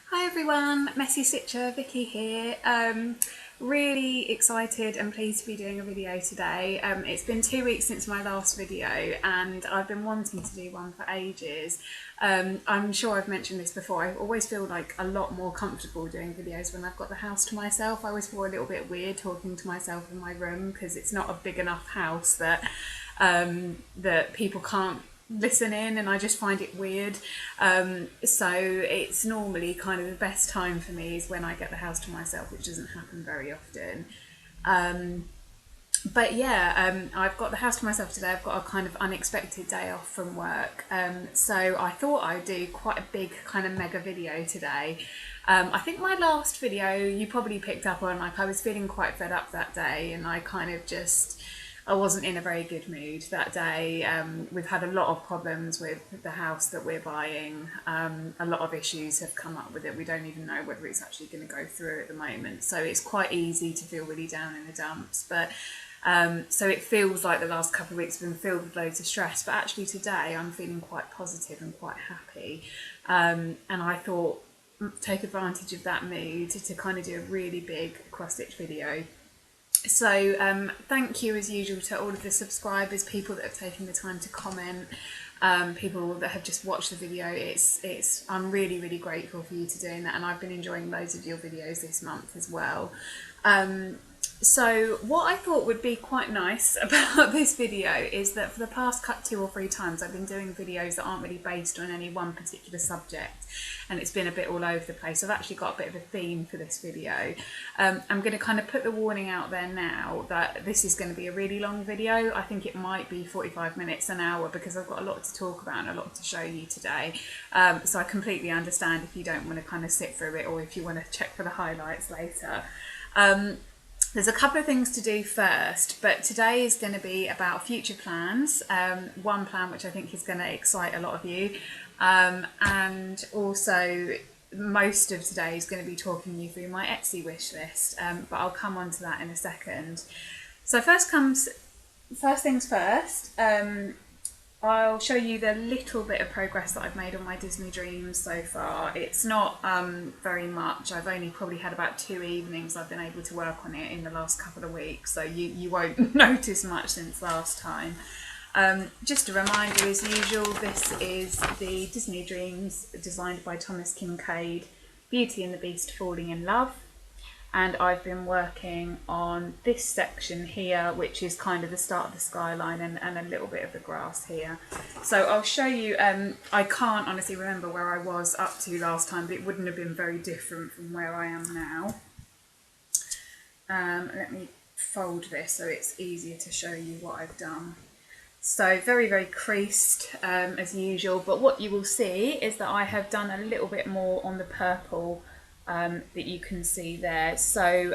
Hi everyone, Messy Stitcher, Vicky here. Really excited and pleased to be doing a video today. It's been 2 weeks since my last video and I've been wanting to do one for ages. I'm sure I've mentioned this before, I always feel like a lot more comfortable doing videos when I've got the house to myself. I always feel a little bit weird talking to myself in my room because it's not a big enough house that people can't listen in, and I just find it weird. So it's normally kind of the best time for me is when I get the house to myself, which doesn't happen very often. But yeah, I've got the house to myself today. I've got a kind of unexpected day off from work. So I thought I'd do quite a big kind of mega video today. I think my last video you probably picked up on, like I was feeling quite fed up that day and I wasn't in a very good mood that day. We've had a lot of problems with the house that we're buying. A lot of issues have come up with it. We don't even know whether it's actually going to go through at the moment. So it's quite easy to feel really down in the dumps. But so it feels like the last couple of weeks have been filled with loads of stress. But actually today I'm feeling quite positive and quite happy. And I thought take advantage of that mood to kind of do a really big cross-stitch video. So thank you as usual to all of the subscribers, people that have taken the time to comment, people that have just watched the video. I'm really grateful for you to doing that, and I've been enjoying loads of your videos this month as well. So what I thought would be quite nice about this video is that for the past 2 or 3 times I've been doing videos that aren't really based on any one particular subject, and it's been a bit all over the place. I've actually got a bit of a theme for this video. I'm going to kind of put the warning out there now that this is going to be a really long video. I think it might be 45 minutes, an hour, because I've got a lot to talk about and a lot to show you today. So I completely understand if you don't want to kind of sit through it, or if you want to check for the highlights later. There's a couple of things to do first, but today is going to be about future plans. One plan which I think is going to excite a lot of you, and also most of today is going to be talking you through my Etsy wish list, but I'll come on to that in a second. So first things first, I'll show you the little bit of progress that I've made on my Disney dreams so far. It's not very much. I've only probably had about 2 evenings I've been able to work on it in the last couple of weeks, so you won't notice much since last time. Just a reminder, as usual, this is the Disney Dreams designed by Thomas Kincaid, Beauty and the Beast Falling in Love. And I've been working on this section here, which is kind of the start of the skyline and a little bit of the grass here. So I'll show you, I can't honestly remember where I was up to last time, but it wouldn't have been very different from where I am now. Let me fold this so it's easier to show you what I've done. So very creased as usual, but what you will see is that I have done a little bit more on the purple that you can see there. So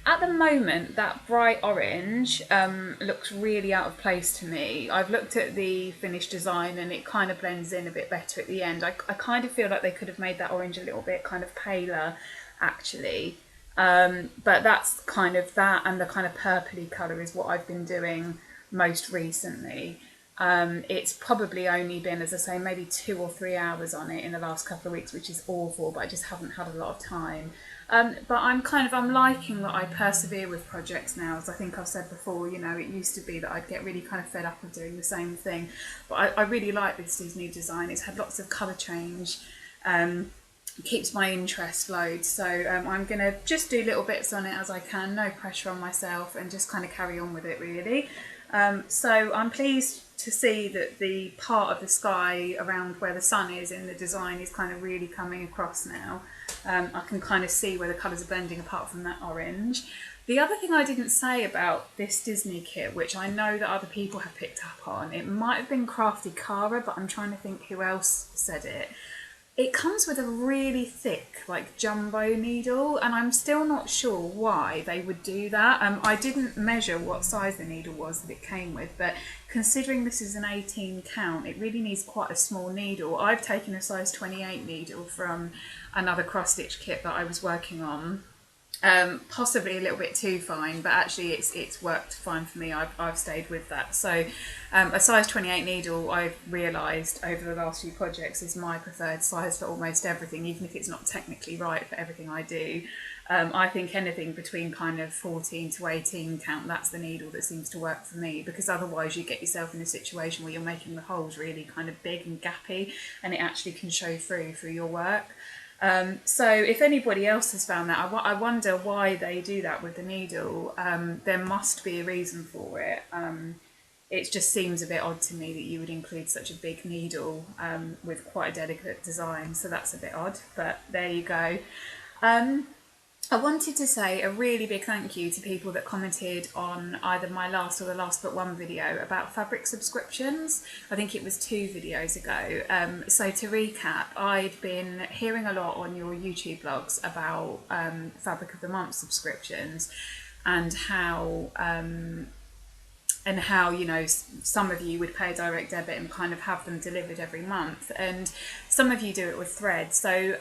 at the moment that bright orange looks really out of place to me. I've looked at the finished design and it kind of blends in a bit better at the end. I kind of feel like they could have made that orange a little bit kind of paler actually, but that's kind of that, and the kind of purpley colour is what I've been doing most recently. It's probably only been, as I say, maybe 2 or 3 hours on it in the last couple of weeks, which is awful, but I just haven't had a lot of time. But I'm liking that I persevere with projects now. As I think I've said before, you know, it used to be that I'd get really kind of fed up of doing the same thing, but I really like this Disney design. It's had lots of colour change, keeps my interest loads, so I'm going to just do little bits on it as I can, no pressure on myself, and just kind of carry on with it really. So I'm pleased to see that the part of the sky around where the sun is in the design is kind of really coming across now. I can kind of see where the colours are blending apart from that orange. The other thing I didn't say about this Disney kit, which I know that other people have picked up on, it might have been Crafty Kitten, but I'm trying to think who else said it. It comes with a really thick, like jumbo needle, and I'm still not sure why they would do that. I didn't measure what size the needle was that it came with, but considering this is an 18 count, it really needs quite a small needle. I've taken a size 28 needle from another cross-stitch kit that I was working on, Possibly a little bit too fine, but actually it's worked fine for me. I've stayed with that. So a size 28 needle, I've realised over the last few projects, is my preferred size for almost everything, even if it's not technically right for everything I do. I think anything between kind of 14 to 18 count, that's the needle that seems to work for me, because otherwise you get yourself in a situation where you're making the holes really kind of big and gappy, and it actually can show through your work. So if anybody else has found that, I wonder why they do that with the needle. There must be a reason for it. It just seems a bit odd to me that you would include such a big needle with quite a delicate design, so that's a bit odd, but there you go. I wanted to say a really big thank you to people that commented on either my last or the last but one video about fabric subscriptions. I think it was 2 videos ago. So to recap, I'd been hearing a lot on your YouTube blogs about Fabric of the Month subscriptions, and how, you know, some of you would pay a direct debit and kind of have them delivered every month, and some of you do it with thread. So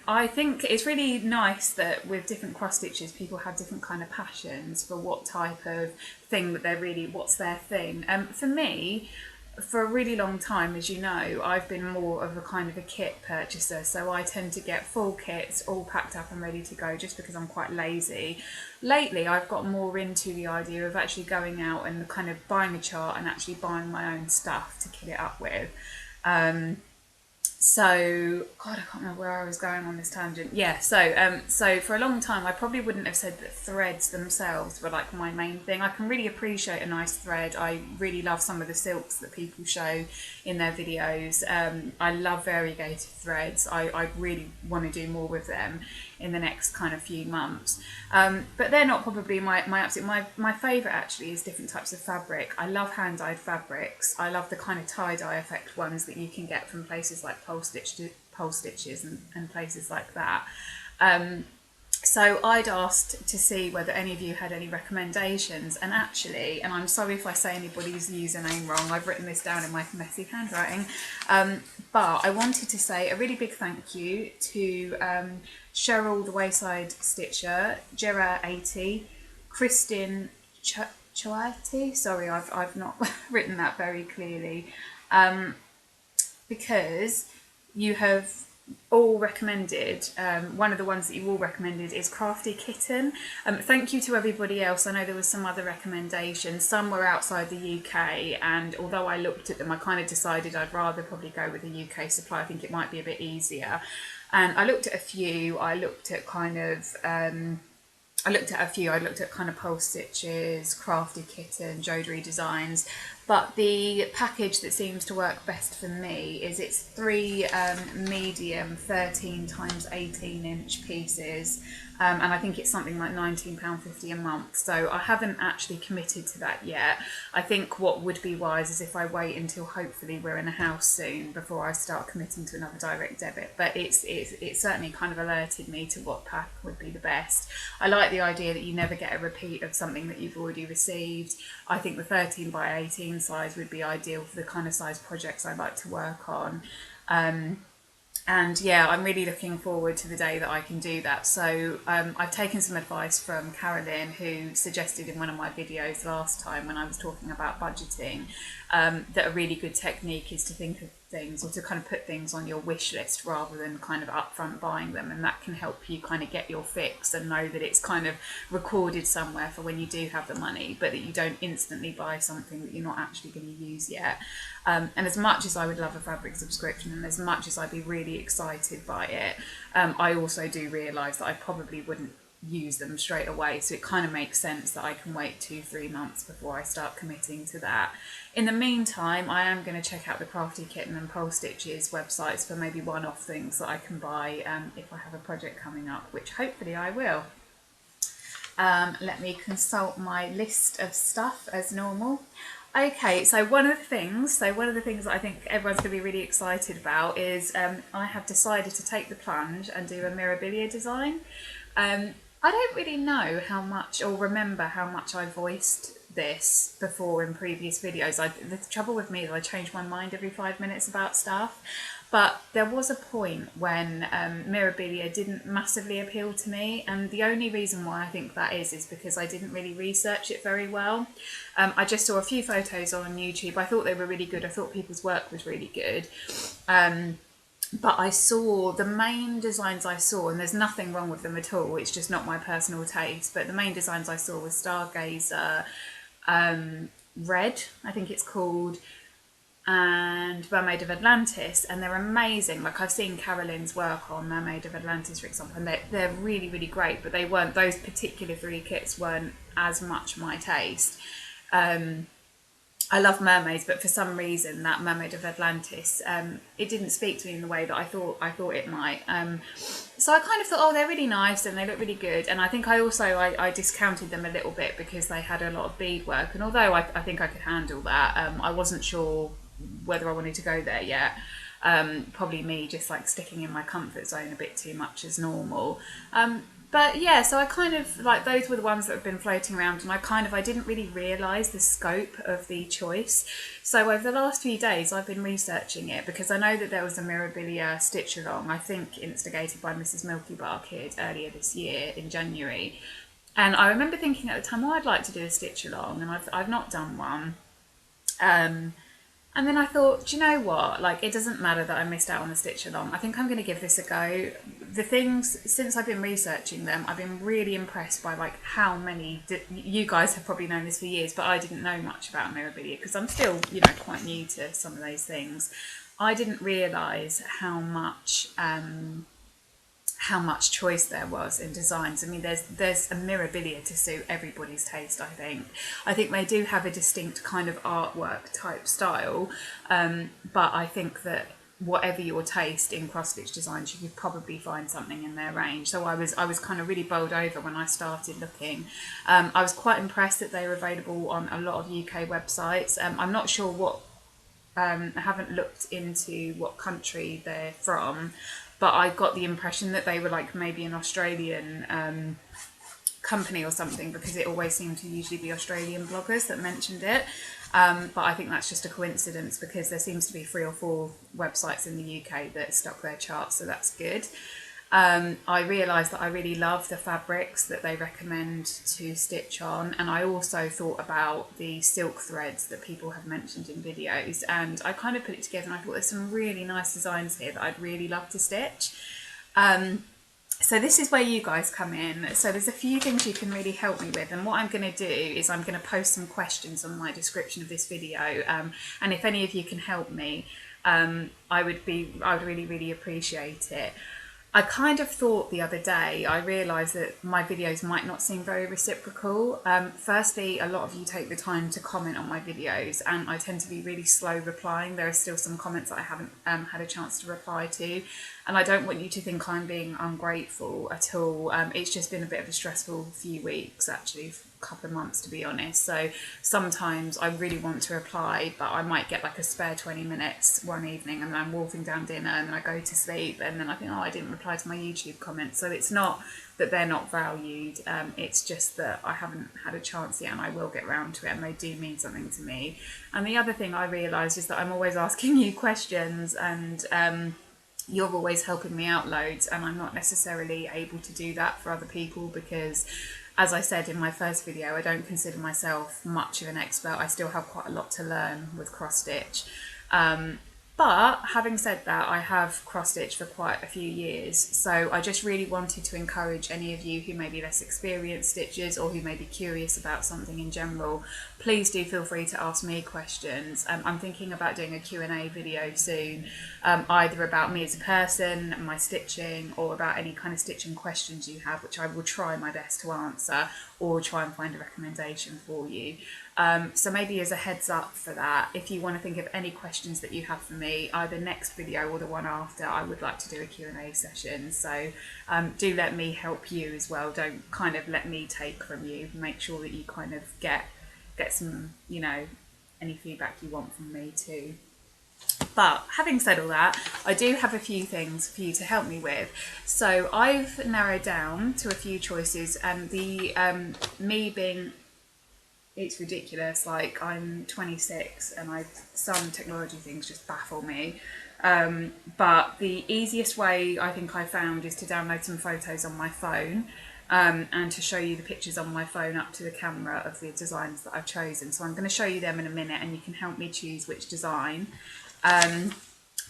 I think it's really nice that with different cross stitches, people have different kind of passions for what type of thing that they're really, what's their thing. For me, for a really long time, as you know, I've been more of a kind of a kit purchaser, so I tend to get full kits all packed up and ready to go just because I'm quite lazy. Lately I've got more into the idea of actually going out and kind of buying a chart and actually buying my own stuff to kit it up with. So, God, I can't remember where I was going on this tangent. Yeah, so for a long time, I probably wouldn't have said that threads themselves were like my main thing. I can really appreciate a nice thread. I really love some of the silks that people show in their videos. I love variegated threads. I really want to do more with them in the next kind of few months. But they're not probably my absolute, my favourite actually is different types of fabric. I love hand-dyed fabrics. I love the kind of tie-dye effect ones that you can get from places like pole stitches and places like that. So I'd asked to see whether any of you had any recommendations, and actually, and I'm sorry if I say anybody's username wrong, I've written this down in my messy handwriting, but I wanted to say a really big thank you to Cheryl the Wayside Stitcher, Jera80, Kristin Choati, sorry I've not written that very clearly, because you have all recommended, one of the ones that you all recommended is Crafty Kitten. Thank you to everybody else. I know there was some other recommendations, some were outside the UK, and although I looked at them, I kind of decided I'd rather probably go with a UK supply. I think it might be a bit easier. And I looked at a few. I looked at kind of Pole Stitches, Crafty Kitten, Jodery Designs, but the package that seems to work best for me is it's 3 medium 13 times 18 inch pieces, and I think it's something like £19.50 a month, so I haven't actually committed to that yet. I think what would be wise is if I wait until hopefully we're in a house soon before I start committing to another direct debit, but it's certainly kind of alerted me to what pack would be the best. I like the idea that you never get a repeat of something that you've already received. I think the 13 by 18 size would be ideal for the kind of size projects I like to work on. And yeah, I'm really looking forward to the day that I can do that. So I've taken some advice from Carolyn, who suggested in one of my videos last time when I was talking about budgeting, that a really good technique is to think of things, or to kind of put things on your wish list rather than kind of upfront buying them, and that can help you kind of get your fix and know that it's kind of recorded somewhere for when you do have the money, but that you don't instantly buy something that you're not actually going to use yet. And as much as I would love a fabric subscription, and as much as I'd be really excited by it, I also do realise that I probably wouldn't use them straight away, so it kind of makes sense that I can wait 2-3 months before I start committing to that. In the meantime, I am going to check out the Crafty Kitten and Pole Stitches websites for maybe one-off things that I can buy if I have a project coming up, which hopefully I will. Let me consult my list of stuff as normal. Okay, so one of the things that I think everyone's going to be really excited about is I have decided to take the plunge and do a Mirabilia design. I don't really know how much, or remember how much I voiced this before in previous videos. The trouble with me is I change my mind every 5 minutes about stuff. But there was a point when Mirabilia didn't massively appeal to me, and the only reason why I think that is because I didn't really research it very well. I just saw a few photos on YouTube. I thought they were really good. I thought people's work was really good. But I saw the main designs I saw, and there's nothing wrong with them at all. It's just not my personal taste. But the main designs I saw was Stargazer, Red, I think it's called, and Mermaid of Atlantis, and they're amazing. Like, I've seen Carolyn's work on Mermaid of Atlantis, for example, and they're really, really great, but they weren't, those particular 3 kits weren't as much my taste. I love mermaids, but for some reason that Mermaid of Atlantis, it didn't speak to me in the way that I thought it might. So I kind of thought, oh, they're really nice and they look really good. And I think I discounted them a little bit because they had a lot of beadwork. And although I think I could handle that, I wasn't sure whether I wanted to go there yet. Probably me just like sticking in my comfort zone a bit too much as normal. But yeah, so I kind of, like, those were the ones that have been floating around, and I didn't really realise the scope of the choice. So over the last few days, I've been researching it because I know that there was a Mirabilia stitch along, I think instigated by Mrs. Milky Bar Kid earlier this year in January. And I remember thinking at the time, oh, I'd like to do a stitch along, and I've not done one. And then I thought, do you know what? Like, it doesn't matter that I missed out on the stitch along. I think I'm going to give this a go. The things, since I've been researching them, I've been really impressed by like how many, you guys have probably known this for years, but I didn't know much about Mirabilia because I'm still, quite new to some of those things. I didn't realise how much choice there was in designs. I mean, there's a Mirabilia to suit everybody's taste, I think. I think they do have a distinct kind of artwork type style, but I think that whatever your taste in cross-stitch designs, you could probably find something in their range. So I was kind of really bowled over when I started looking. I was quite impressed that they were available on a lot of UK websites. I'm not sure what, I haven't looked into what country they're from, but I got the impression that they were like maybe an Australian company or something, because it always seemed to usually be Australian bloggers that mentioned it. But I think that's just a coincidence because there seems to be 3 or 4 websites in the UK that stock their charts, so that's good. I realised that I really love the fabrics that they recommend to stitch on, and I also thought about the silk threads that people have mentioned in videos, and I kind of put it together and I thought there's some really nice designs here that I'd really love to stitch. So this is where you guys come in. So there's a few things you can really help me with, and what I'm going to do is I'm going to post some questions on my description of this video, and if any of you can help me, I would really, really appreciate it. I kind of thought the other day, I realised that my videos might not seem very reciprocal. Firstly, a lot of you take the time to comment on my videos, and I tend to be really slow replying. There are still some comments that I haven't had a chance to reply to, and I don't want you to think I'm being ungrateful at all. It's just been a bit of a stressful few weeks, actually, a couple of months to be honest. So sometimes I really want to reply, but I might get like a spare 20 minutes one evening, and then I'm wolfing down dinner, and then I go to sleep, and then I think, oh, I didn't reply to my YouTube comments. So it's not that they're not valued, it's just that I haven't had a chance yet, and I will get round to it, and they do mean something to me. And the other thing I realised is that I'm always asking you questions, and you're always helping me out loads, and I'm not necessarily able to do that for other people because, as I said in my first video, I don't consider myself much of an expert. I still have quite a lot to learn with cross-stitch. But having said that, I have cross-stitched for quite a few years, so I just really wanted to encourage any of you who may be less experienced stitchers or who may be curious about something in general. Please do feel free to ask me questions. I'm thinking about doing a Q&A video soon, either about me as a person, my stitching, or about any kind of stitching questions you have, which I will try my best to answer, or try and find a recommendation for you. So maybe as a heads up for that, if you want to think of any questions that you have for me, either next video or the one after, I would like to do a Q&A session. So do let me help you as well. Don't kind of let me take from you. Make sure that you kind of get some, any feedback you want from me too. But having said all that, I do have a few things for you to help me with. So I've narrowed down to a few choices, and the me being, it's ridiculous, like I'm 26 and some technology things just baffle me. But the easiest way I think I found is to download some photos on my phone, and to show you the pictures on my phone up to the camera of the designs that I've chosen. So I'm going to show you them in a minute and you can help me choose which design.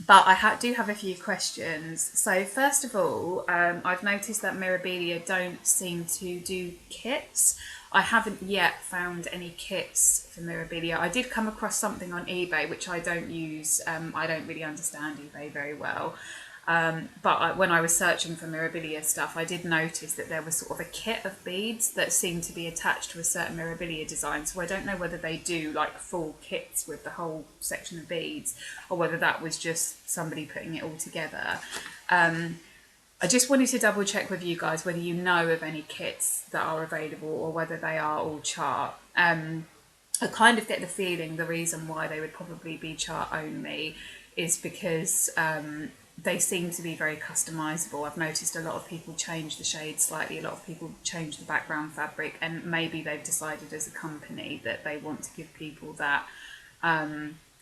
But I do have a few questions. So first of all, I've noticed that Mirabilia don't seem to do kits. I haven't yet found any kits for Mirabilia. I did come across something on eBay, which I don't use. I don't really understand eBay very well. When I was searching for Mirabilia stuff, I did notice that there was sort of a kit of beads that seemed to be attached to a certain Mirabilia design. So I don't know whether they do like full kits with the whole section of beads, or whether that was just somebody putting it all together. I just wanted to double check with you guys whether you know of any kits that are available or whether they are all chart. I kind of get the feeling the reason why they would probably be chart only is because they seem to be very customizable. I've noticed a lot of people change the shade slightly, a lot of people change the background fabric, and maybe they've decided as a company that they want to give people that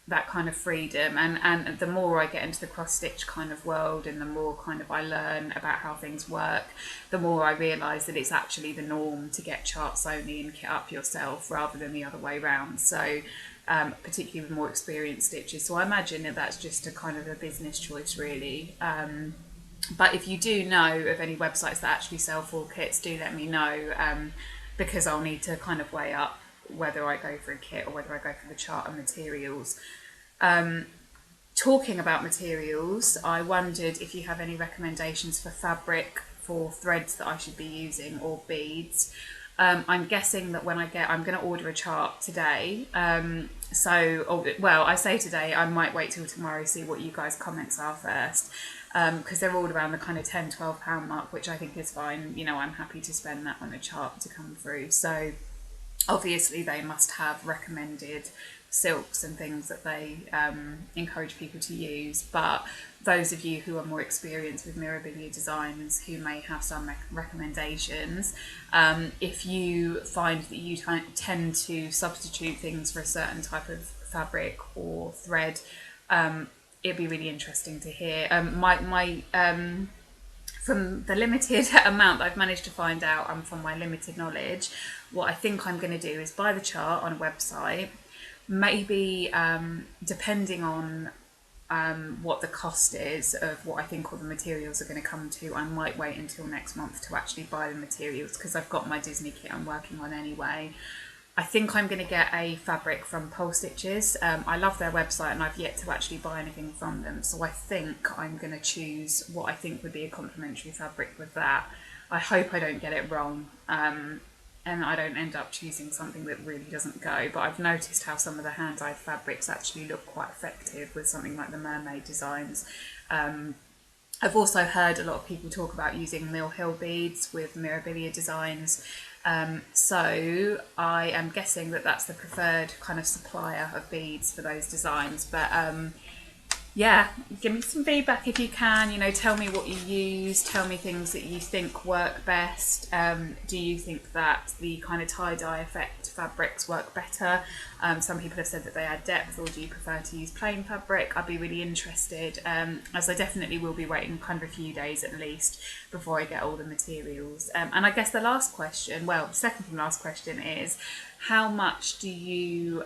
that kind of freedom. And the more I get into the cross stitch kind of world and the more kind of I learn about how things work, the more I realise that it's actually the norm to get charts only and kit up yourself rather than the other way around. So particularly with more experienced stitches. So I imagine that that's just a kind of a business choice really. But if you do know of any websites that actually sell full kits, do let me know, because I'll need to kind of weigh up whether I go for a kit or whether I go for the chart and materials. Talking about materials, I wondered if you have any recommendations for fabric, for threads that I should be using, or beads. I'm guessing that when I'm going to order a chart today. I say today, I might wait till tomorrow, see what you guys' comments are first, because they're all around the kind of £10-12 mark, which I think is fine. You know, I'm happy to spend that on a chart to come through. So obviously they must have recommended silks and things that they encourage people to use, but those of you who are more experienced with Mirabilia designs who may have some recommendations, if you find that you tend to substitute things for a certain type of fabric or thread, it'd be really interesting to hear. From the limited amount that I've managed to find out and from my limited knowledge, what I think I'm going to do is buy the chart on a website. Maybe depending on what the cost is of what I think all the materials are going to come to, I might wait until next month to actually buy the materials, because I've got my Disney kit I'm working on anyway. I think I'm going to get a fabric from Pole Stitches. I love their website and I've yet to actually buy anything from them, so I think I'm going to choose what I think would be a complementary fabric with that. I hope I don't get it wrong, and I don't end up choosing something that really doesn't go, but I've noticed how some of the hand-dyed fabrics actually look quite effective with something like the mermaid designs. I've also heard a lot of people talk about using Mill Hill beads with Mirabilia designs, so I am guessing that that's the preferred kind of supplier of beads for those designs. But yeah, give me some feedback if you can, you know, tell me what you use, tell me things that you think work best. Do you think that the kind of tie-dye effect fabrics work better? Some people have said that they add depth, or do you prefer to use plain fabric? I'd be really interested, as I definitely will be waiting kind of a few days at least before I get all the materials. And I guess the last question, well, second from last question is, how much do you...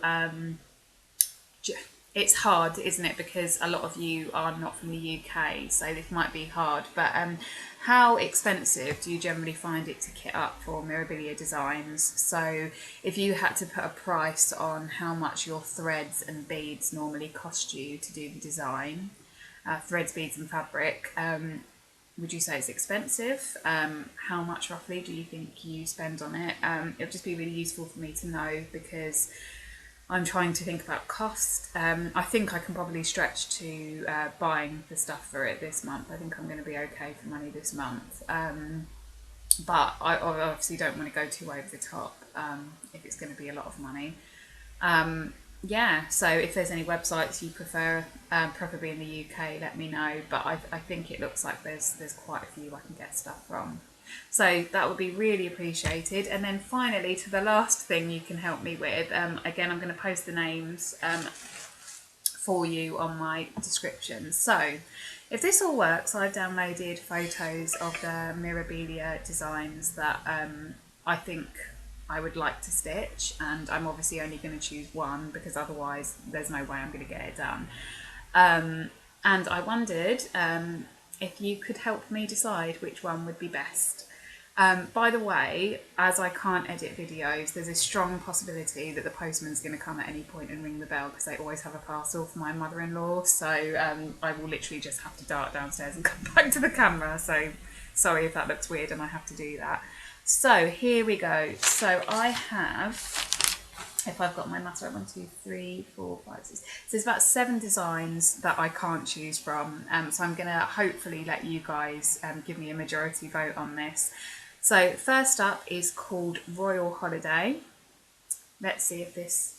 It's hard, isn't it? Because a lot of you are not from the UK, so this might be hard. But how expensive do you generally find it to kit up for Mirabilia designs? So if you had to put a price on how much your threads and beads normally cost you to do the design, threads, beads and fabric, would you say it's expensive? How much roughly do you think you spend on it? It would just be really useful for me to know, because I'm trying to think about cost. I think I can probably stretch to buying the stuff for it this month. I think I'm going to be okay for money this month. But I obviously don't want to go too over the top if it's going to be a lot of money. Yeah, so if there's any websites you prefer, preferably in the UK, let me know. But I think it looks like there's quite a few I can get stuff from. So that would be really appreciated. And then finally, to the last thing you can help me with, again, I'm going to post the names for you on my description. So if this all works, I've downloaded photos of the Mirabilia designs that I think I would like to stitch, and I'm obviously only going to choose one because otherwise there's no way I'm going to get it done. And I wondered if you could help me decide which one would be best. By the way, as I can't edit videos, there's a strong possibility that the postman's going to come at any point and ring the bell because they always have a parcel for my mother-in-law. So I will literally just have to dart downstairs and come back to the camera. So sorry if that looks weird and I have to do that. So here we go. So I have, if I've got my maths right, 1, 2, 3, 4, 5, 6. So there's about 7 designs that I can't choose from. So I'm going to hopefully let you guys give me a majority vote on this. So first up is called Royal Holiday. Let's see if this...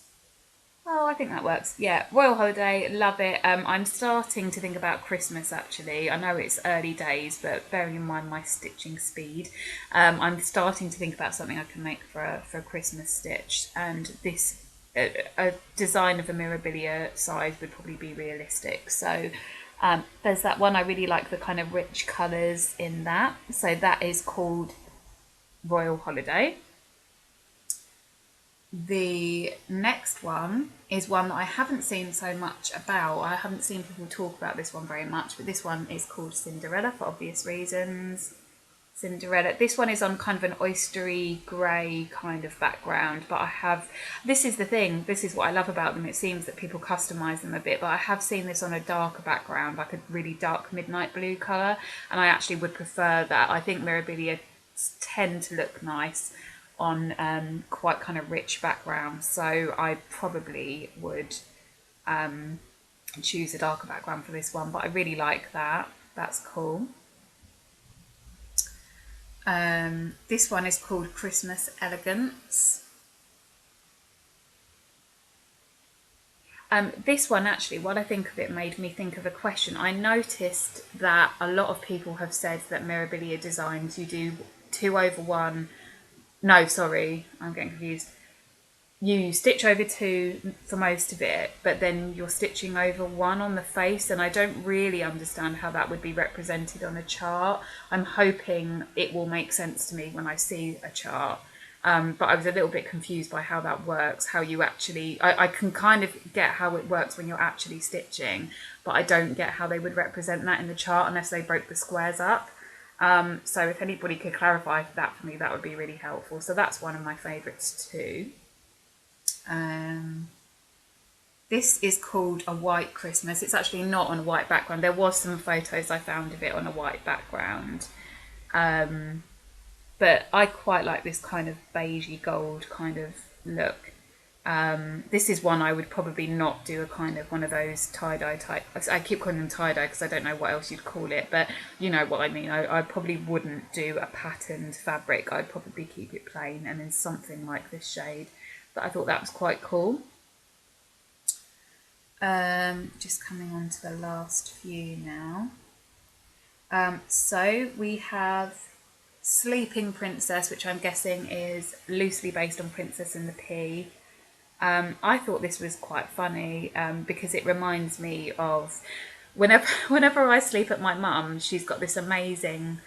Oh, I think that works. Yeah, Royal Holiday, love it. I'm starting to think about Christmas actually. I know it's early days, but bearing in mind my stitching speed, I'm starting to think about something I can make for a Christmas stitch. And this, a design of a Mirabilia size would probably be realistic. So there's that one. I really like the kind of rich colours in that. So that is called Royal Holiday. The next one is one that I haven't seen so much about. I haven't seen people talk about this one very much, but this one is called Cinderella for obvious reasons. Cinderella. This one is on kind of an oystery grey kind of background, but I have, this is the thing, this is what I love about them. It seems that people customise them a bit, but I have seen this on a darker background, like a really dark midnight blue colour, and I actually would prefer that. I think Mirabilia tend to look nice on quite kind of rich backgrounds, so I probably would choose a darker background for this one, but I really like that. That's cool. This one is called Christmas Elegance. This one actually, what I think of it, made me think of a question. I noticed that a lot of people have said that Mirabilia designs, you do 2 over 1. No, sorry, I'm getting confused. You stitch over 2 for most of it, but then you're stitching over 1 on the face, and I don't really understand how that would be represented on a chart. I'm hoping it will make sense to me when I see a chart. But I was a little bit confused by how that works, how you actually... I can kind of get how it works when you're actually stitching, but I don't get how they would represent that in the chart unless they broke the squares up. So if anybody could clarify that for me, that would be really helpful. So that's one of my favourites too. This is called A White Christmas. It's actually not on a white background. There was some photos I found of it on a white background. But I quite like this kind of beigey gold kind of look. This is one I would probably not do a kind of one of those tie-dye type. I keep calling them tie-dye because I don't know what else you'd call it, but you know what I mean. I probably wouldn't do a patterned fabric. I'd probably keep it plain and then something like this shade. But I thought that was quite cool. Just coming on to the last few now. So we have Sleeping Princess, which I'm guessing is loosely based on Princess and the Pea. I thought this was quite funny because it reminds me of whenever I sleep at my mum, she's got this amazing,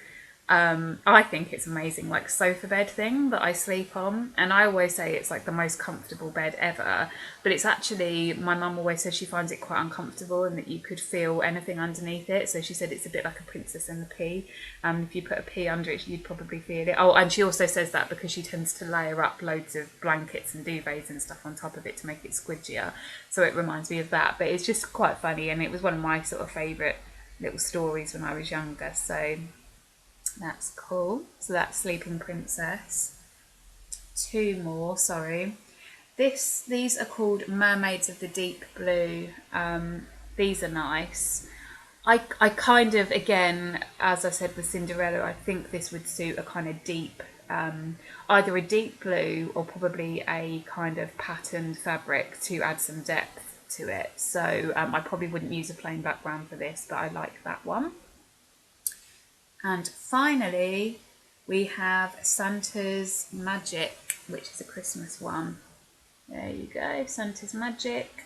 I think it's amazing, like sofa bed thing that I sleep on, and I always say it's like the most comfortable bed ever, but it's actually, my mum always says she finds it quite uncomfortable and that you could feel anything underneath it. So she said it's a bit like a Princess and the Pea. If you put a pea under it, you'd probably feel it. Oh, and she also says that because she tends to layer up loads of blankets and duvets and stuff on top of it to make it squidgier. So it reminds me of that, but it's just quite funny, and it was one of my sort of favourite little stories when I was younger. So that's cool. So that's Sleeping Princess. 2 more, sorry. These are called Mermaids of the Deep Blue. These are nice. I kind of, again, as I said with Cinderella, I think this would suit a kind of deep, either a deep blue or probably a kind of patterned fabric to add some depth to it. So I probably wouldn't use a plain background for this, but I like that one. And finally, we have Santa's Magic, which is a Christmas one. There you go, Santa's Magic.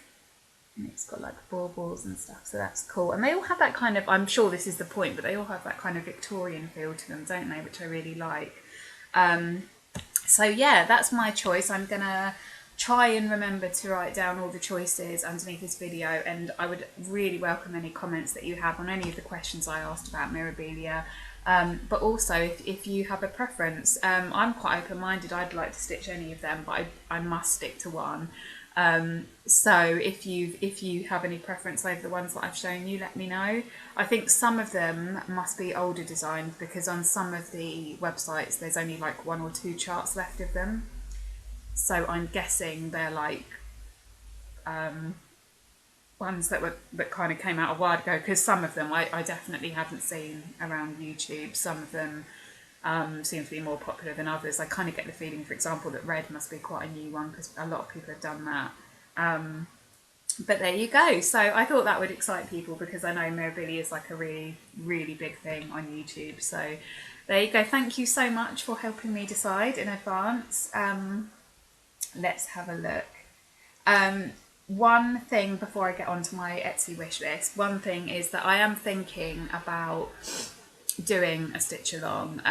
And it's got like baubles and stuff, so that's cool. And they all have that kind of, I'm sure this is the point, but they all have that kind of Victorian feel to them, don't they? Which I really like. So yeah, that's my choice. I'm gonna try and remember to write down all the choices underneath this video, and I would really welcome any comments that you have on any of the questions I asked about Mirabilia. But also if you have a preference, I'm quite open-minded. I'd like to stitch any of them, but I must stick to one. So if you have any preference over the ones that I've shown you, let me know. I think some of them must be older designs, because on some of the websites there's only like 1 or 2 charts left of them. So I'm guessing they're like ones that kind of came out a while ago, because some of them I definitely haven't seen around YouTube. Some of them seem to be more popular than others. I kind of get the feeling, for example, that red must be quite a new one, because a lot of people have done that. But there you go. So I thought that would excite people, because I know Mirabilia is like a really, really big thing on YouTube. So there you go. Thank you so much for helping me decide in advance. Let's have a look. One thing before I get onto my Etsy wish list, one thing is that I am thinking about doing a stitch along.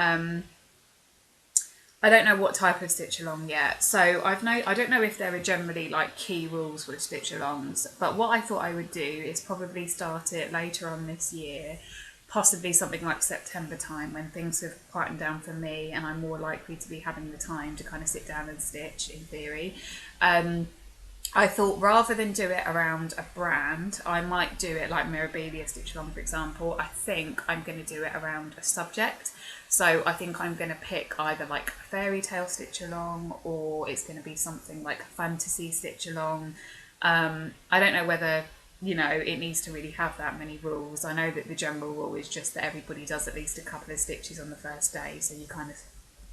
I don't know what type of stitch along yet, so I don't know if there are generally like key rules with stitch alongs, but what I thought I would do is probably start it later on this year, possibly something like September time, when things have quietened down for me and I'm more likely to be having the time to kind of sit down and stitch, in theory. I thought rather than do it around a brand, I might do it like Mirabilia stitch along, for example. I think I'm going to do it around a subject. So I think I'm going to pick either like a fairy tale stitch along, or it's going to be something like a fantasy stitch along. I don't know whether, you know, it needs to really have that many rules. I know that the general rule is just that everybody does at least a couple of stitches on the first day, so you kind of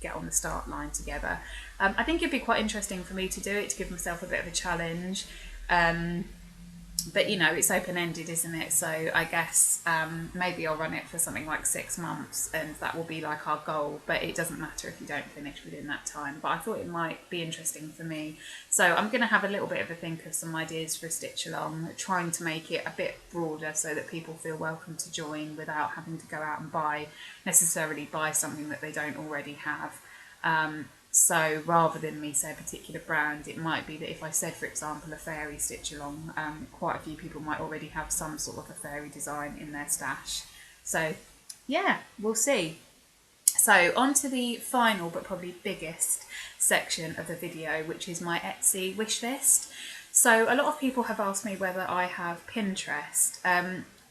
get on the start line together. I think it'd be quite interesting for me to do it, to give myself a bit of a challenge. But you know, it's open-ended, isn't it? So I guess maybe I'll run it for something like 6 months, and that will be like our goal, but it doesn't matter if you don't finish within that time. But I thought it might be interesting for me. So I'm going to have a little bit of a think of some ideas for a stitch along, trying to make it a bit broader so that people feel welcome to join without having to go out and necessarily buy something that they don't already have. So rather than me say a particular brand, it might be that if I said, for example, a fairy stitch along, quite a few people might already have some sort of a fairy design in their stash. So yeah, we'll see. So on to the final but probably biggest section of the video, which is my Etsy wish list. So a lot of people have asked me whether I have Pinterest.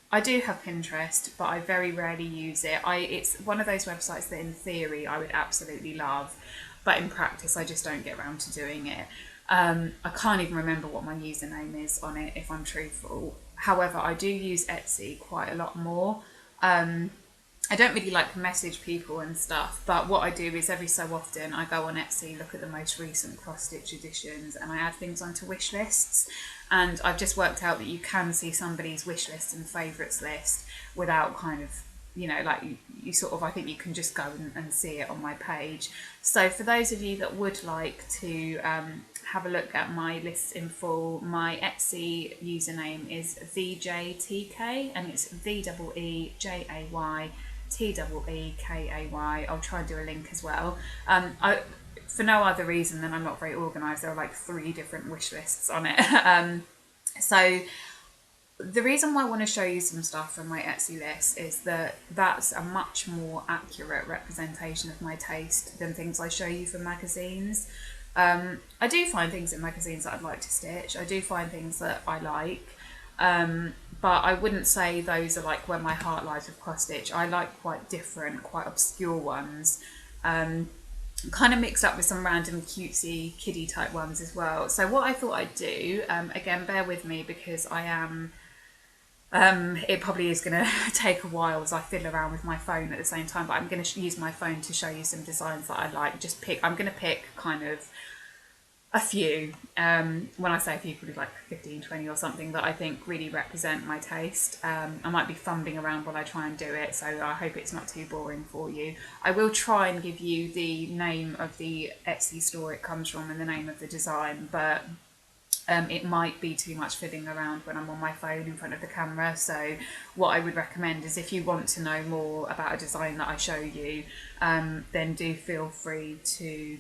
I do have Pinterest, but I very rarely use it. It's one of those websites that in theory I would absolutely love, but in practice I just don't get around to doing it. I can't even remember what my username is on it, if I'm truthful. However, I do use Etsy quite a lot more. I don't really like to message people and stuff, but what I do is every so often I go on Etsy, look at the most recent cross-stitch editions, and I add things onto wish lists. And I've just worked out that you can see somebody's wish list and favourites list without kind of, you know, like you sort of, I think you can just go and see it on my page. So for those of you that would like to have a look at my lists in full, my Etsy username is VJTK, and it's VEEJAYTEEKAY. I'll try and do a link as well. For no other reason than I'm not very organised. There are like 3 different wish lists on it. So the reason why I want to show you some stuff from my Etsy list is that that's a much more accurate representation of my taste than things I show you from magazines. I do find things in magazines that I'd like to stitch. I do find things that I like. But I wouldn't say those are like where my heart lies with cross stitch. I like quite different, quite obscure ones. Kind of mixed up with some random cutesy kiddie type ones as well. So what I thought I'd do, again, bear with me because I am, it probably is going to take a while as I fiddle around with my phone at the same time, but I'm going to use my phone to show you some designs that I like. I'm going to pick kind of a few, when I say a few, probably like 15, 20 or something that I think really represent my taste. I might be fumbling around while I try and do it, so I hope it's not too boring for you. I will try and give you the name of the Etsy store it comes from and the name of the design, but it might be too much fiddling around when I'm on my phone in front of the camera. So what I would recommend is, if you want to know more about a design that I show you, then do feel free to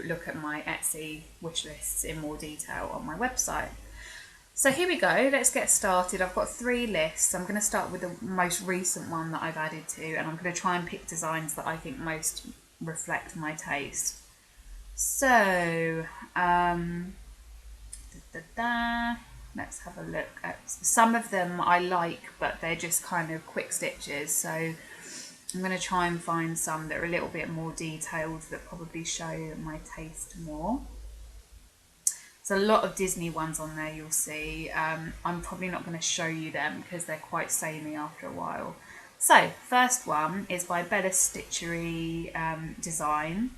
look at my Etsy wish lists in more detail on my website. So here we go, let's get started. I've got 3 lists. I'm going to start with the most recent one that I've added to, and I'm going to try and pick designs that I think most reflect my taste. So, let's have a look at some of them I like, but they're just kind of quick stitches. So I'm going to try and find some that are a little bit more detailed that probably show my taste more. There's a lot of Disney ones on there, you'll see. I'm probably not going to show you them because they're quite samey after a while. So, first one is by Bella Stitchery Design,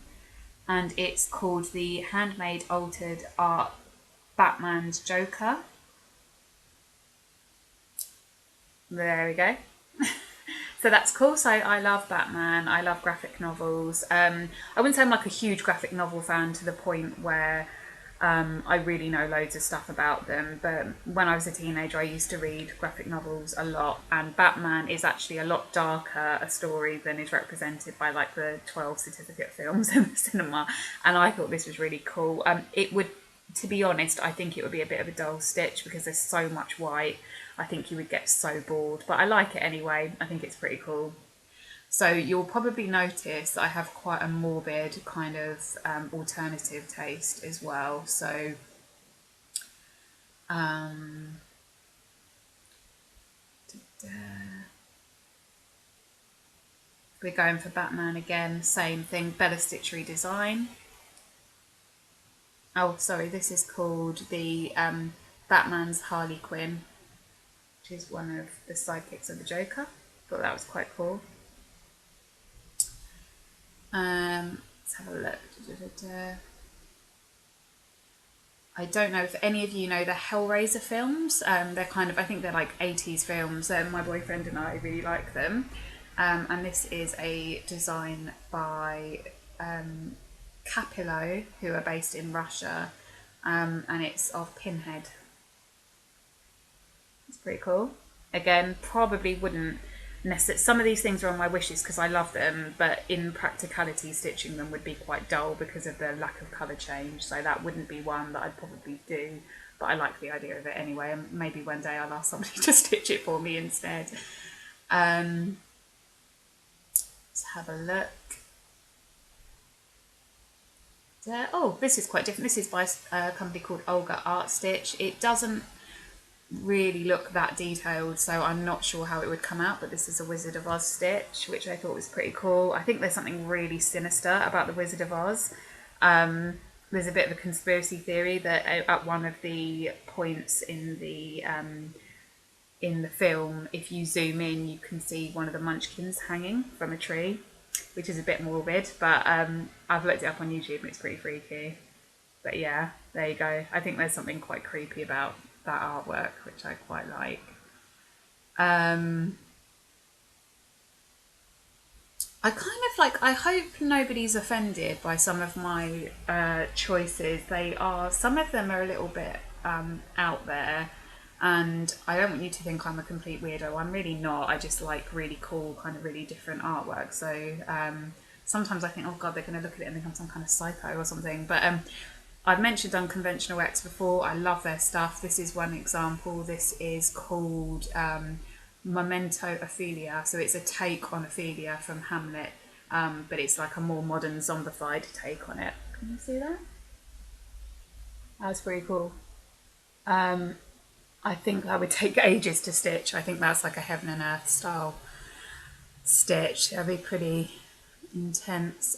and it's called the Handmade Altered Art Batman's Joker. There we go. So that's cool. So I love Batman, I love graphic novels. I wouldn't say I'm like a huge graphic novel fan to the point where I really know loads of stuff about them, but when I was a teenager I used to read graphic novels a lot, and Batman is actually a lot darker a story than is represented by like the 12 certificate films in the cinema, and I thought this was really cool. It would, to be honest, I think it would be a bit of a dull stitch because there's so much white. I think you would get so bored, but I like it anyway. I think it's pretty cool. So you'll probably notice I have quite a morbid kind of alternative taste as well. So we're going for Batman again, same thing, Bella Stitchery Design. Oh, sorry, this is called the Batman's Harley Quinn, which is one of the sidekicks of the Joker. Thought that was quite cool. Let's have a look. I don't know if any of you know the Hellraiser films. They're kind of, I think they're like 80s films. My boyfriend and I really like them. And this is a design by Capillo, who are based in Russia, and it's of Pinhead. It's pretty cool. Again, probably wouldn't necessarily, some of these things are on my wishes because I love them, but in practicality stitching them would be quite dull because of the lack of colour change, so that wouldn't be one that I'd probably do, but I like the idea of it anyway, and maybe one day I'll ask somebody to stitch it for me instead. Let's have a look. Oh, this is quite different. This is by a company called Olga Art Stitch. It doesn't really look that detailed, so I'm not sure how it would come out, but this is a Wizard of Oz stitch, which I thought was pretty cool. I think there's something really sinister about the Wizard of Oz. There's a bit of a conspiracy theory that at one of the points in the film, if you zoom in, you can see one of the Munchkins hanging from a tree, which is a bit morbid, but I've looked it up on YouTube and it's pretty freaky. But yeah, there you go. I think there's something quite creepy about that artwork, which I quite like. I kind of like, I hope nobody's offended by some of my choices. Some of them are a little bit out there, and I don't want you to think I'm a complete weirdo. I'm really not. I just like really cool, kind of really different artwork. So sometimes I think, oh god, they're going to look at it and think I'm some kind of psycho or something. But I've mentioned Unconventional X before. I love their stuff. This is one example. This is called Memento Ophelia. So it's a take on Ophelia from Hamlet, but it's like a more modern zombified take on it. Can you see that? That's pretty cool. I think that would take ages to stitch. I think that's like a Heaven and Earth style stitch. That'd be pretty intense.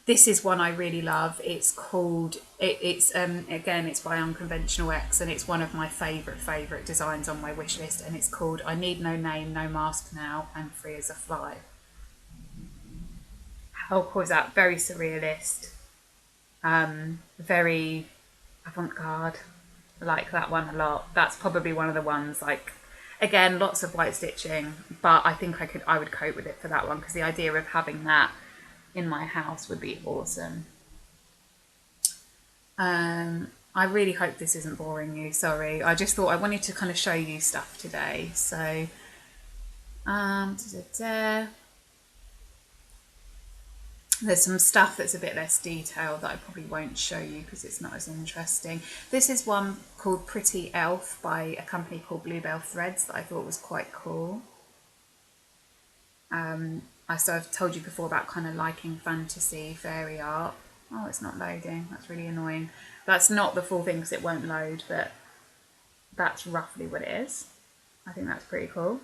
This is one I really love. It's called, again, it's by Unconventional X, and it's one of my favourite designs on my wish list, and it's called I Need No Name, No Mask Now, and Free as a Fly. How cool is that? Very surrealist, very avant-garde. I like that one a lot. That's probably one of the ones, like, again, lots of white stitching, but I think I would cope with it for that one, because the idea of having that in my house would be awesome. I really hope this isn't boring you, sorry. I just thought I wanted to kind of show you stuff today. So, there's some stuff that's a bit less detailed that I probably won't show you because it's not as interesting. This is one called Pretty Elf by a company called Bluebell Threads that I thought was quite cool. I've told you before about kind of liking fantasy fairy art. Oh, it's not loading. That's really annoying. That's not the full thing because it won't load, but that's roughly what it is. I think that's pretty cool.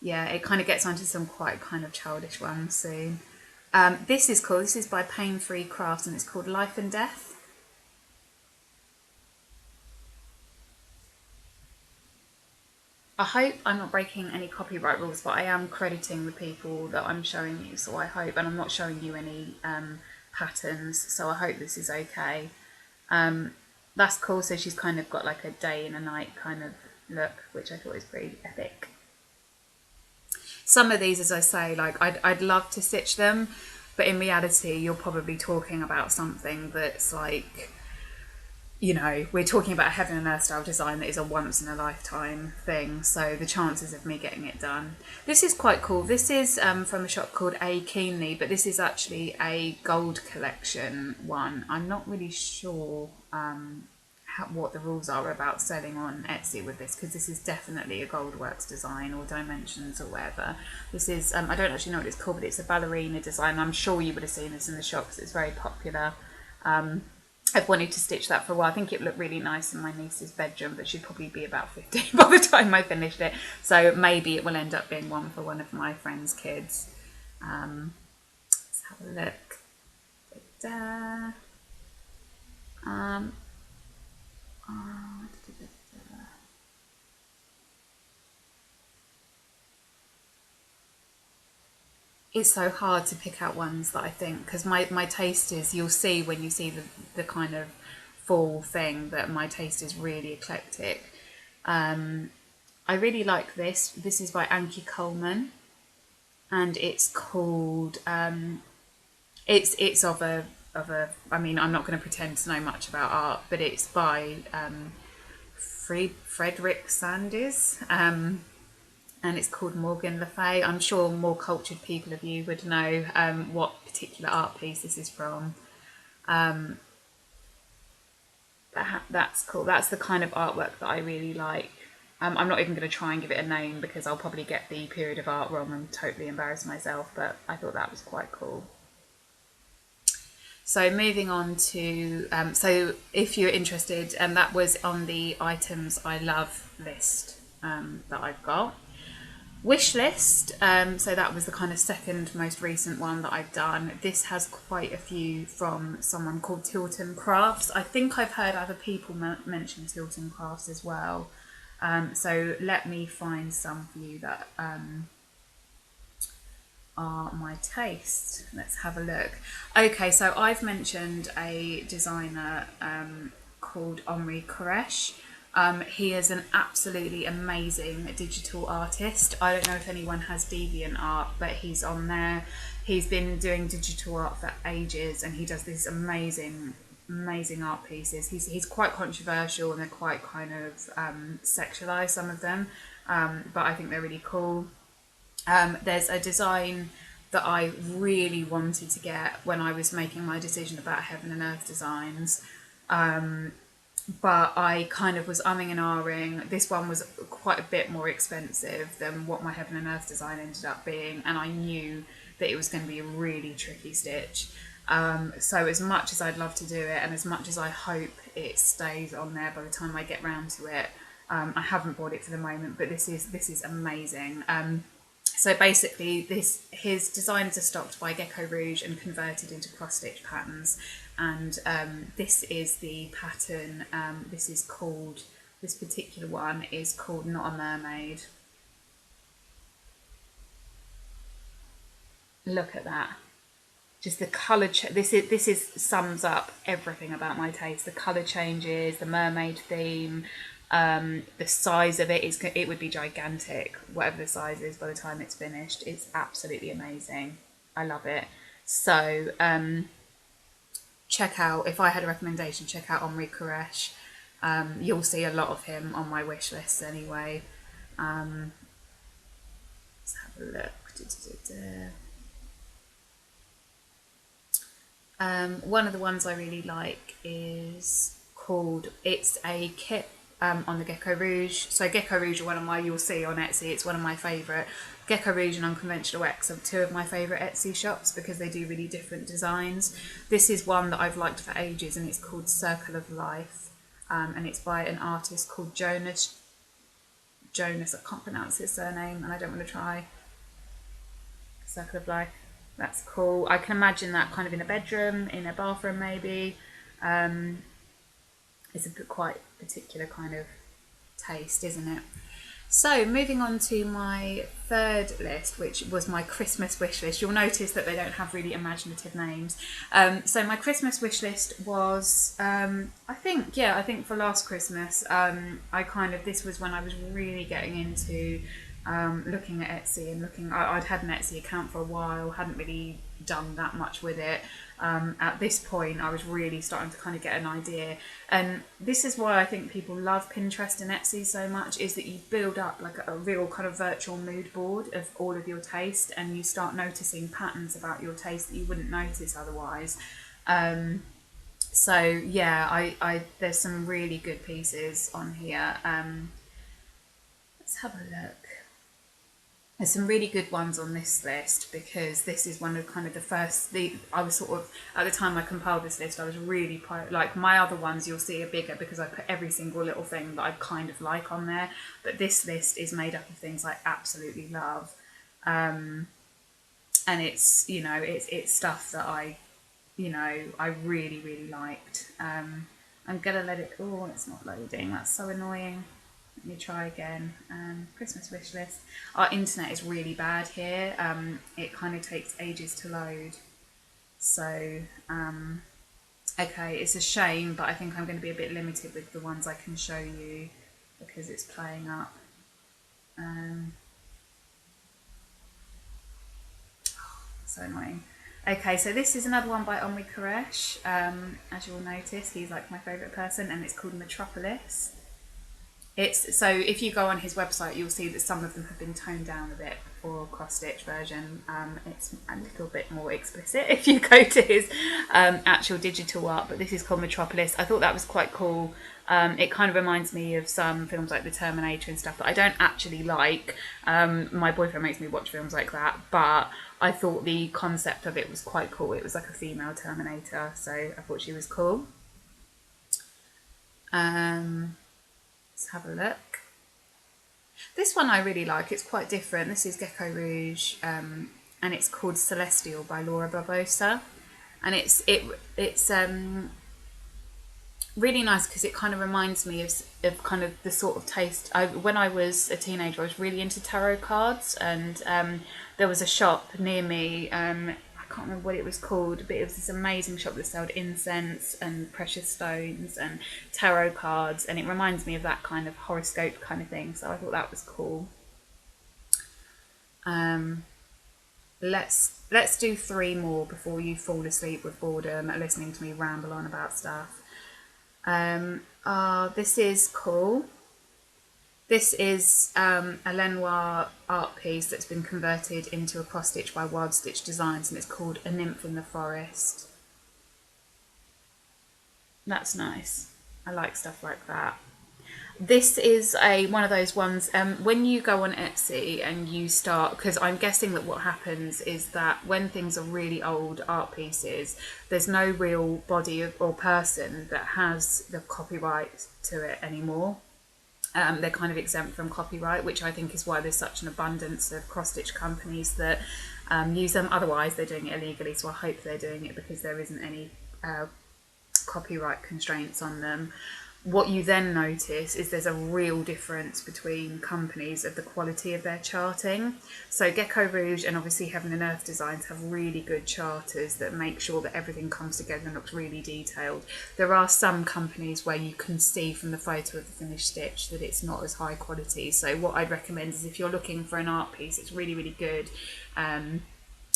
Yeah, it kind of gets onto some quite kind of childish ones soon. This is cool. This is by Pain Free Crafts and it's called Life and Death. I hope I'm not breaking any copyright rules, but I am crediting the people that I'm showing you, so I hope, and I'm not showing you any patterns, so I hope this is okay. That's cool, so she's kind of got like a day and a night kind of look, which I thought was pretty epic. Some of these, as I say, like I'd love to stitch them, but in reality you're probably talking about something that's like, you know, we're talking about a heaven and earth style design that is a once in a lifetime thing, so the chances of me getting it done. This is quite cool. This is from a shop called A Keenly, but this is actually a gold collection one. I'm not really sure what the rules are about selling on Etsy with this, because this is definitely a Goldworks design or Dimensions or whatever. This is, I don't actually know what it's called, but it's a ballerina design. I'm sure you would have seen this in the shop because it's very popular. I've wanted to stitch that for a while. I think it looked really nice in my niece's bedroom, but she'd probably be about 15 by the time I finished it. So maybe it will end up being one for one of my friend's kids. Let's have a look. It's so hard to pick out ones that I think, because my taste is, you'll see when you see the kind of full thing that my taste is really eclectic. I really like this. This is by Anki Coleman, and it's called it's of a I mean, I'm not going to pretend to know much about art, but it's by Frederick Sandys. And it's called Morgan Le Fay. I'm sure more cultured people of you would know what particular art piece this is from. That's cool. That's the kind of artwork that I really like. I'm not even going to try and give it a name because I'll probably get the period of art wrong and totally embarrass myself, but I thought that was quite cool. So moving on to, so if you're interested, and that was on the items I love list that I've got. Wishlist, so that was the kind of second most recent one that I've done. This has quite a few from someone called Tilton Crafts. I think I've heard other people mention Tilton Crafts as well. So let me find some for you that are my taste. Let's have a look. Okay, so I've mentioned a designer called Omri Koresh. He is an absolutely amazing digital artist. I don't know if anyone has DeviantArt, but he's on there. He's been doing digital art for ages, and he does these amazing art pieces. He's quite controversial, and they're quite kind of sexualized, some of them, but I think they're really cool. There's a design that I really wanted to get when I was making my decision about Heaven and Earth designs. But I kind of was umming and ahhing. This one was quite a bit more expensive than what my Heaven and Earth design ended up being, and I knew that it was going to be a really tricky stitch. So as much as I'd love to do it, and as much as I hope it stays on there by the time I get round to it, I haven't bought it for the moment, but this is amazing. So basically, his designs are stocked by Gecko Rouge and converted into cross-stitch patterns. And this is the pattern. This particular one is called Not a Mermaid. Look at that. Just the colour. This is sums up everything about my taste. The colour changes, the mermaid theme. The size of it would be gigantic, whatever the size is by the time it's finished. It's absolutely amazing. I love it. So check out, if I had a recommendation, check out Omri Koresh. You'll see a lot of him on my wish list anyway. Let's have a look. One of the ones I really like is called, it's a kit on the Gecko Rouge. So Gecko Rouge are one of my, you'll see on Etsy, it's one of my favourite. Gecko Rouge and Unconventional X are two of my favourite Etsy shops because they do really different designs. This is one that I've liked for ages, and it's called Circle of Life, and it's by an artist called Jonas, I can't pronounce his surname and I don't want to try. Circle of Life. That's cool. I can imagine that kind of in a bedroom, in a bathroom maybe. It's a quite particular kind of taste, isn't it? So moving on to my third list, which was my Christmas wish list. You'll notice that they don't have really imaginative names. So my Christmas wish list was, I think for last Christmas, this was when I was really getting into looking at Etsy and I'd had an Etsy account for a while, hadn't really done that much with it. At this point, I was really starting to kind of get an idea. And this is why I think people love Pinterest and Etsy so much, is that you build up like a real kind of virtual mood board of all of your taste, and you start noticing patterns about your taste that you wouldn't notice otherwise. So yeah, I there's some really good pieces on here. Let's have a look. There's some really good ones on this list because this is one of kind of the first, I was sort of, at the time I compiled this list, I was really, like my other ones you'll see are bigger because I put every single little thing that I kind of like on there, but this list is made up of things I absolutely love. And it's, you know, it's stuff that I really, really liked. I'm going to let it, oh, it's not loading, that's so annoying. Let me try again. Christmas wish list. Our internet is really bad here. It kind of takes ages to load. So, okay, it's a shame, but I think I'm going to be a bit limited with the ones I can show you because it's playing up. So annoying. Okay, so this is another one by Omri Koresh. As you'll notice, he's like my favourite person, and it's called Metropolis. So if you go on his website, you'll see that some of them have been toned down a bit for cross-stitch version. It's a little bit more explicit if you go to his actual digital art, but this is called Metropolis. I thought that was quite cool. It kind of reminds me of some films like The Terminator and stuff that I don't actually like. My boyfriend makes me watch films like that, but I thought the concept of it was quite cool. It was like a female Terminator, so I thought she was cool. Let's have a look. This one I really like. It's quite different. This is Gecko Rouge, and it's called Celestial by Laura Barbosa, and it's really nice because it kind of reminds me of kind of the sort of taste. When I was a teenager, I was really into tarot cards, and there was a shop near me. I can't remember what it was called, but it was this amazing shop that sold incense and precious stones and tarot cards, and it reminds me of that kind of horoscope kind of thing, so I thought that was cool. Let's do 3 more before you fall asleep with boredom at listening to me ramble on about stuff. This is cool. This is a Lenoir art piece that's been converted into a cross stitch by Wild Stitch Designs, and it's called A Nymph in the Forest. That's nice. I like stuff like that. This is one of those ones, when you go on Etsy and you start, because I'm guessing that what happens is that when things are really old art pieces, there's no real body or person that has the copyright to it anymore. They're kind of exempt from copyright, which I think is why there's such an abundance of cross-stitch companies that use them. Otherwise, they're doing it illegally, so I hope they're doing it because there isn't any copyright constraints on them. what you then notice is there's a real difference between companies of the quality of their charting. So Gecko Rouge and obviously Heaven and Earth Designs have really good charters that make sure that everything comes together and looks really detailed. There are some companies where you can see from the photo of the finished stitch that it's not as high quality. So what I'd recommend is if you're looking for an art piece, it's really, really good.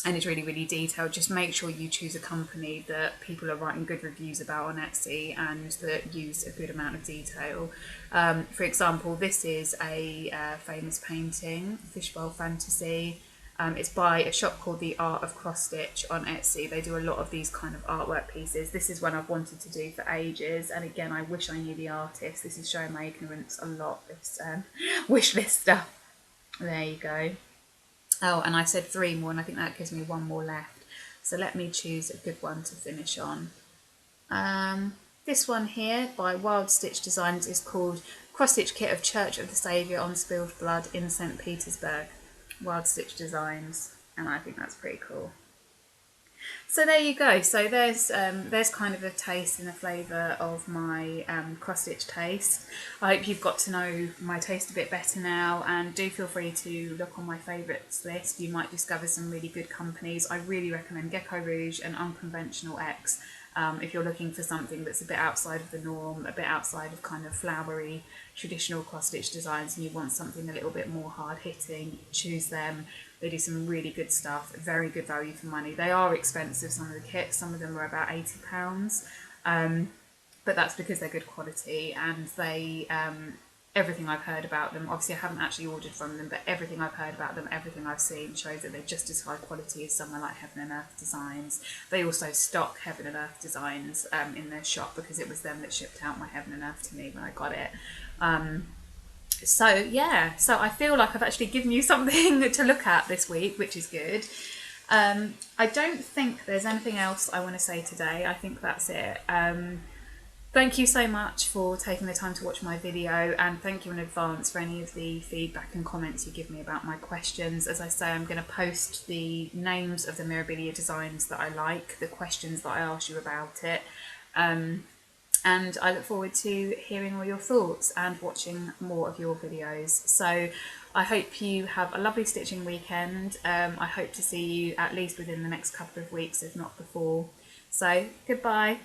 And it's really, really detailed. Just make sure you choose a company that people are writing good reviews about on Etsy and that use a good amount of detail. For example, this is a famous painting, Fishbowl Fantasy. It's by a shop called The Art of Cross Stitch on Etsy. They do a lot of these kind of artwork pieces. This is one I've wanted to do for ages, and again, I wish I knew the artist. This is showing my ignorance a lot, this wish list stuff. There you go. Oh, and I said 3 more, and I think that gives me 1 more left. So let me choose a good one to finish on. This one here by Wild Stitch Designs is called Cross Stitch Kit of Church of the Saviour on Spilled Blood in St. Petersburg. Wild Stitch Designs, and I think that's pretty cool. So there you go. So there's kind of a taste and a flavour of my cross stitch taste. I hope you've got to know my taste a bit better now, and do feel free to look on my favourites list. You might discover some really good companies. I really recommend Gecko Rouge and Unconventional X. If you're looking for something that's a bit outside of the norm, a bit outside of kind of flowery traditional cross stitch designs, and you want something a little bit more hard hitting, choose them. They do some really good stuff, very good value for money. They are expensive, some of the kits, some of them are about £80, but that's because they're good quality, and they, everything I've heard about them, obviously I haven't actually ordered from them, but everything I've heard about them, everything I've seen shows that they're just as high quality as somewhere like Heaven and Earth Designs. They also stock Heaven and Earth Designs in their shop, because it was them that shipped out my Heaven and Earth to me when I got it. So yeah, so I feel like I've actually given you something to look at this week, which is good. I don't think there's anything else I want to say today. I think that's it. Thank you so much for taking the time to watch my video, and thank you in advance for any of the feedback and comments you give me about my questions. As I say, I'm going to post the names of the Mirabilia designs that I like, the questions that I asked you about it. And I look forward to hearing all your thoughts and watching more of your videos. So I hope you have a lovely stitching weekend. I hope to see you at least within the next couple of weeks, if not before. So goodbye.